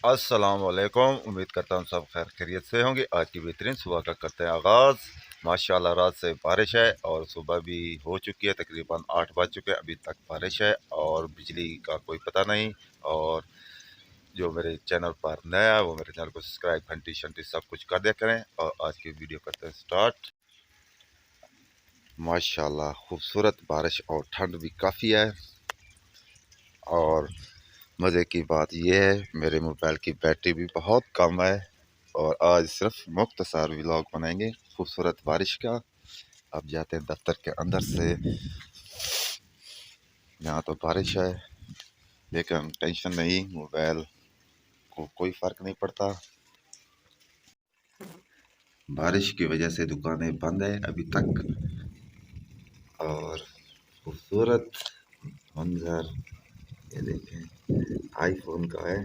अस्सलाम वालेकुम। उम्मीद करता हूँ सब खैर खैरियत से होंगे। आज की बेहतरीन सुबह का करते हैं आगाज़। माशाल्लाह रात से बारिश है और सुबह भी हो चुकी है, तकरीबन 8 बज चुके हैं, अभी तक बारिश है और बिजली का कोई पता नहीं। और जो मेरे चैनल पर नया है वो मेरे चैनल को सब्सक्राइब घंटी शंटी सब कुछ कर दिया करें। और आज की वीडियो करते हैं स्टार्ट। माशाल्लाह खूबसूरत बारिश और ठंड भी काफ़ी है। और मज़े की बात यह है मेरे मोबाइल की बैटरी भी बहुत कम है। और आज सिर्फ मुख्तसर व्लॉग बनाएंगे खूबसूरत बारिश का। अब जाते हैं दफ्तर के अंदर से। यहाँ तो बारिश है लेकिन टेंशन नहीं, मोबाइल को कोई फ़र्क नहीं पड़ता। बारिश की वजह से दुकानें बंद है अभी तक। और खूबसूरत मंजर ये देखें, आईफोन का है।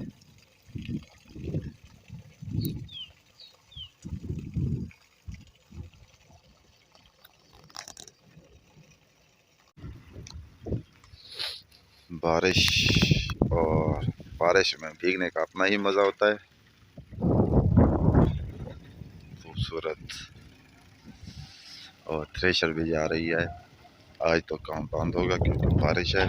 बारिश और बारिश में भीगने का अपना ही मज़ा होता है। खूबसूरत। और थ्रेशर भी जा रही है। आज तो काम बंद होगा क्योंकि बारिश है।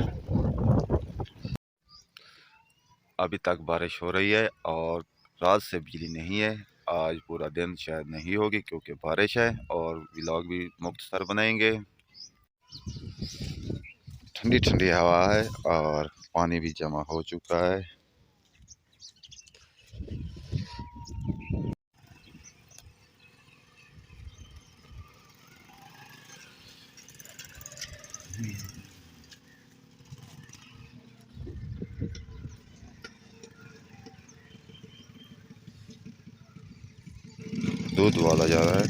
अभी तक बारिश हो रही है और रात से बिजली नहीं है। आज पूरा दिन शायद नहीं होगी क्योंकि बारिश है। और व्लॉग भी मुख्तसर बनाएंगे। ठंडी ठंडी हवा है और पानी भी जमा हो चुका है। दूध वाला जा रहा है।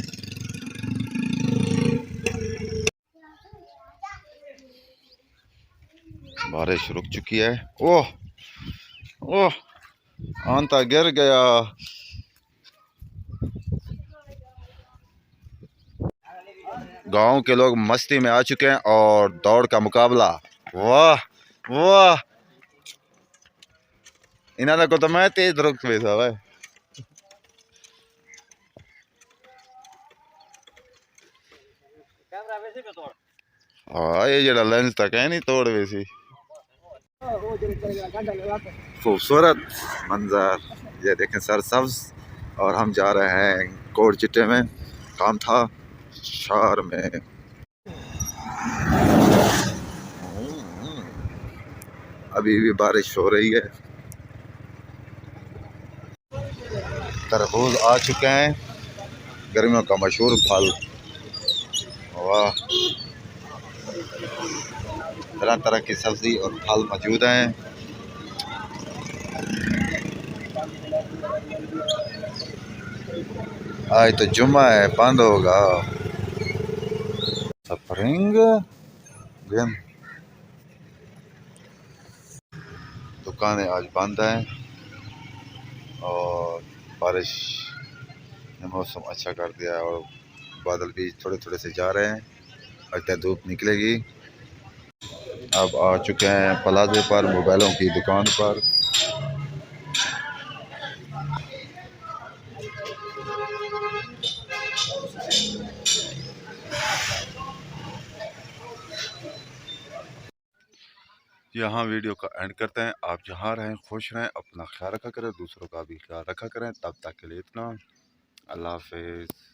बारिश रुक चुकी है। ओह ओह, आंता गिर गया। गांव के लोग मस्ती में आ चुके हैं और दौड़ का मुकाबला। वाह वाह, इन्होंने को तो मैं तेज रुक पे था भाई। हाँ ये जरा लेंस तक है नहीं तोड़ वैसी। खूबसूरत मंजर ये देखें, सरसब्ज। और हम जा रहे हैं कोट चिट्टे में। काम था शहर में। अभी भी बारिश हो रही है। तरबूज आ चुके हैं, गर्मियों का मशहूर फल। वाह, तरह तरह की सब्जी और फल मौजूद हैं। आज तो जुम्मा है, बंद होगा। स्प्रिंग गेम दुकानें आज बंद हैं। और बारिश ने मौसम अच्छा कर दिया है और बादल भी थोड़े थोड़े से जा रहे हैं। लगता है धूप निकलेगी। अब आ चुके हैं प्लाजे पर, मोबाइलों की दुकान पर। यहाँ वीडियो का एंड करते हैं। आप जहाँ रहें खुश रहें, अपना ख्याल रखा करें, दूसरों का भी ख्याल रखा करें। तब तक के लिए इतना। अल्लाह हाफिज़।